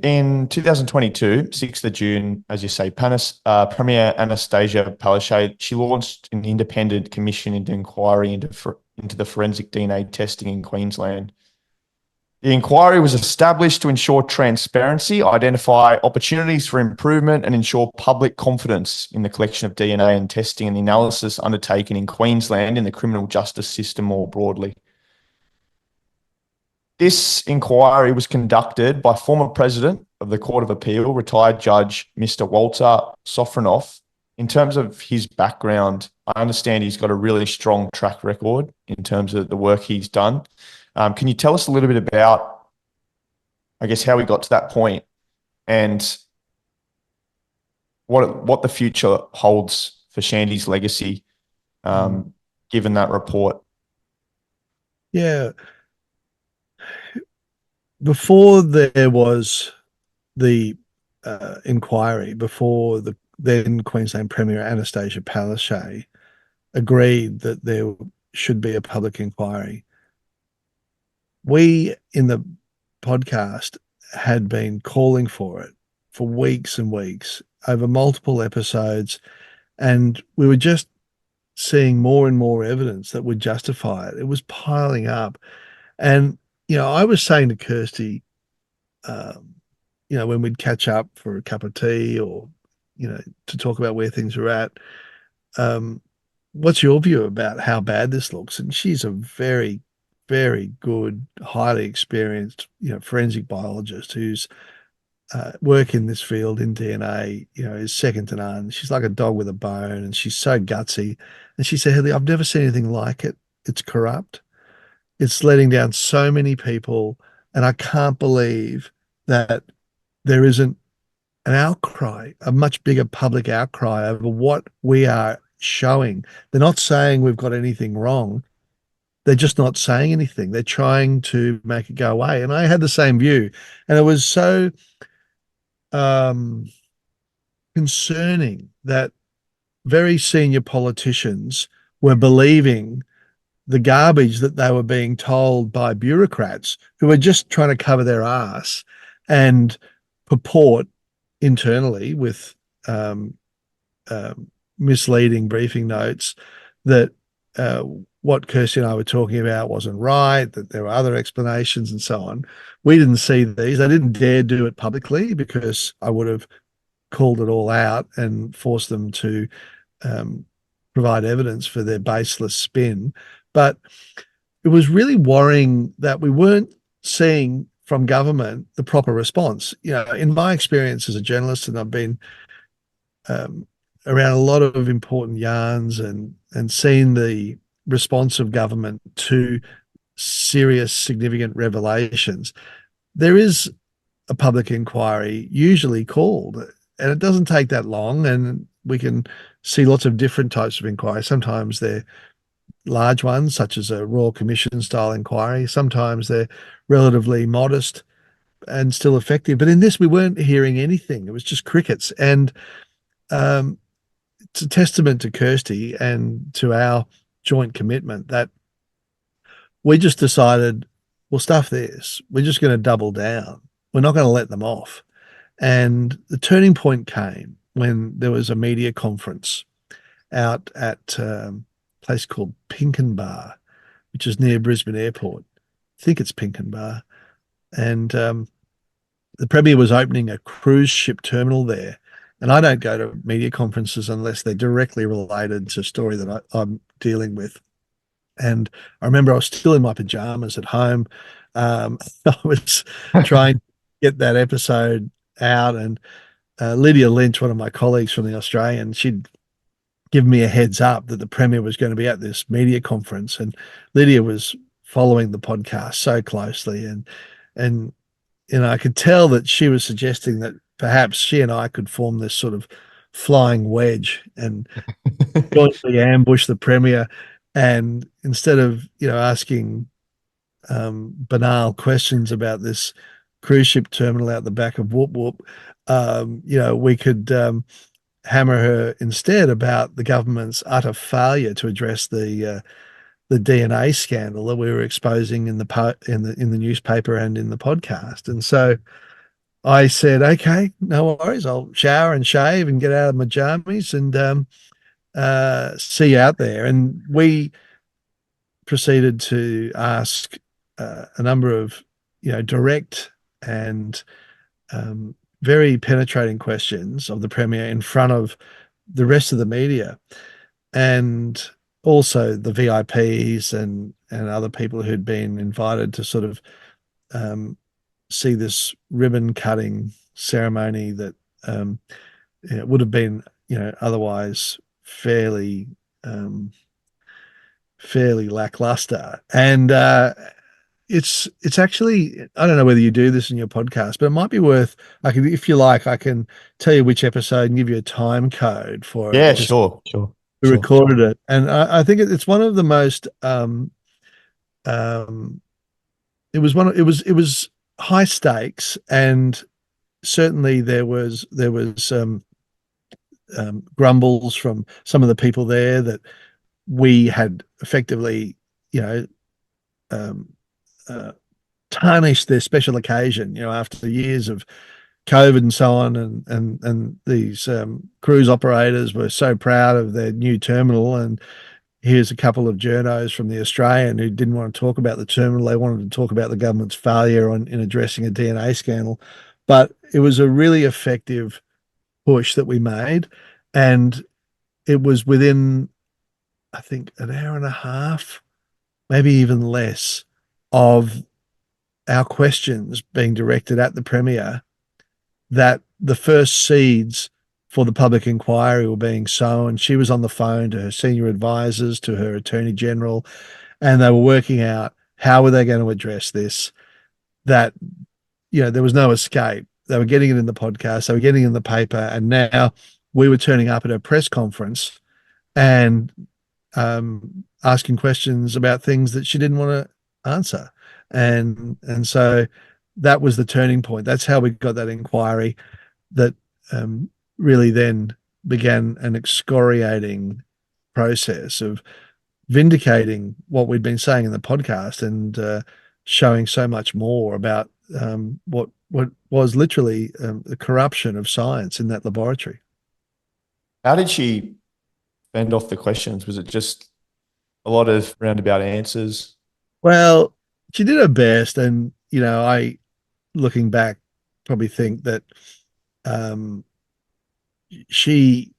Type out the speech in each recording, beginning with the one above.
in 2022, 6th of June, as you say, Premier Anastasia Palaszczuk, she launched an independent commission into inquiry into the forensic DNA testing in Queensland. The inquiry was established to ensure transparency, identify opportunities for improvement, and ensure public confidence in the collection of DNA and testing and the analysis undertaken in Queensland in the criminal justice system more broadly. This inquiry was conducted by former President of the Court of Appeal, retired Judge Mr. Walter Sofronoff. In terms of his background, I understand he's got a really strong track record in terms of the work he's done. Can you tell us a little bit about, I guess, how we got to that point and what the future holds for Shandy's legacy, given that report? Yeah. Before there was the inquiry, before the then Queensland Premier Anastasia Palaszczuk agreed that there should be a public inquiry, we in the podcast had been calling for it for weeks and weeks over multiple episodes, and we were just seeing more and more evidence that would justify it. It was piling up. And, I was saying to Kirsty, when we'd catch up for a cup of tea or, to talk about where things are at, what's your view about how bad this looks? And she's a very, very good, highly experienced, forensic biologist whose work in this field in DNA, is second to none. She's like a dog with a bone, and she's so gutsy. And she said, Heather, I've never seen anything like it. It's corrupt. It's letting down so many people. And I can't believe that there isn't an outcry, a much bigger public outcry over what we are showing. They're not saying we've got anything wrong. They're just not saying anything. They're trying to make it go away. And I had the same view. And it was so concerning that very senior politicians were believing the garbage that they were being told by bureaucrats who were just trying to cover their ass and purport internally with misleading briefing notes that what Kirsty and I were talking about wasn't right, that there were other explanations and so on. We didn't see these. I didn't dare do it publicly because I would have called it all out and forced them to provide evidence for their baseless spin. But it was really worrying that we weren't seeing from government the proper response. In my experience as a journalist, and I've been around a lot of important yarns and seen the response of government to serious, significant revelations, there is a public inquiry usually called, and it doesn't take that long, and we can see lots of different types of inquiry. Sometimes they're large ones, such as a Royal Commission style inquiry. Sometimes they're relatively modest and still effective. But in this, we weren't hearing anything. It was just crickets. And it's a testament to Kirsty and to our joint commitment that we just decided, well, stuff this. We're just going to double down. We're not going to let them off. And the turning point came when there was a media conference out at place called Pinkenbar, which is near Brisbane Airport. I think it's Pinkenbar. And the Premier was opening a cruise ship terminal there. And I don't go to media conferences unless they're directly related to a story that I'm dealing with. And I remember I was still in my pajamas at home. I was trying to get that episode out. And Lydia Lynch, one of my colleagues from the Australian, she'd given me a heads up that the Premier was going to be at this media conference. And Lydia was following the podcast so closely. And I could tell that she was suggesting that perhaps she and I could form this sort of flying wedge and jointly ambush the Premier. And instead of, asking banal questions about this cruise ship terminal out the back of Whoop Whoop, we could hammer her instead about the government's utter failure to address the DNA scandal that we were exposing in the newspaper and in the podcast. And so I said, okay, no worries. I'll shower and shave and get out of my jammies and see you out there. And we proceeded to ask a number of, direct and very penetrating questions of the Premier in front of the rest of the media and also the VIPs and other people who'd been invited to sort of um, see this ribbon cutting ceremony that would have been, otherwise fairly um, fairly lackluster. And it's actually, I don't know whether you do this in your podcast, but it might be worth. I can, if you like, I can tell you which episode and give you a time code for it. Yeah, Just sure, sure, we sure. recorded it, and I think it's one of the most. Um, it was high stakes, and certainly there was grumbles from some of the people there that we had effectively, you know, um, uh, tarnished their special occasion, after years of COVID and so on, and these cruise operators were so proud of their new terminal, and here's a couple of journos from the Australian who didn't want to talk about the terminal. They wanted to talk about the government's failure in addressing a DNA scandal. But it was a really effective push that we made, and it was within, I think, an hour and a half, maybe even less, of our questions being directed at the Premier, that the first seeds for the public inquiry were being sown. She was on the phone to her senior advisors, to her Attorney General, and they were working out how were they going to address this, that, there was no escape. They were getting it in the podcast, they were getting it in the paper, and now we were turning up at a press conference and asking questions about things that she didn't want to answer. And so that was the turning point. That's how we got that inquiry that um, really then began an excoriating process of vindicating what we'd been saying in the podcast and showing so much more about what was literally the corruption of science in that laboratory. How did she fend off the questions? Was it just a lot of roundabout answers? Well, she did her best, and I, looking back, probably think that um, she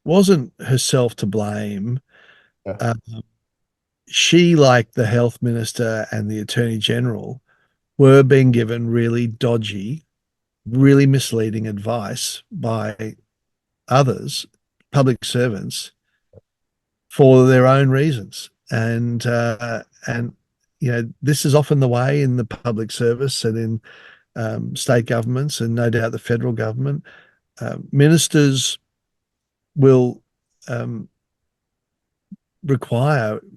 wasn't herself to blame. Yeah. Uh, she, like the health minister and the attorney general, were being given really dodgy, really misleading advice by others, public servants, for their own reasons. And this is often the way in the public service and in state governments, and no doubt the federal government. Ministers will um,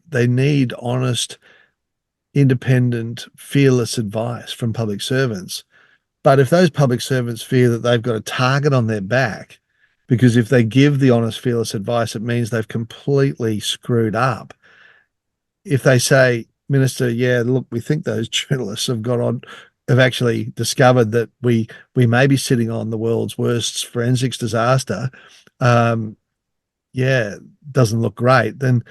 they need honest, independent, fearless advice from public servants. But if those public servants fear that they've got a target on their back, because if they give the honest, fearless advice, it means they've completely screwed up. If they say, Minister, yeah, look, we think those journalists have actually discovered that we may be sitting on the world's worst forensics disaster. Yeah, doesn't look great. Then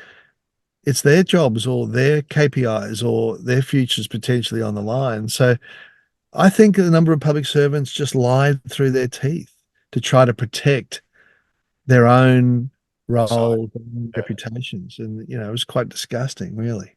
it's their jobs or their KPIs or their futures potentially on the line. So I think a number of public servants just lied through their teeth to try to protect their own So, roles and yeah. reputations. And, it was quite disgusting, really.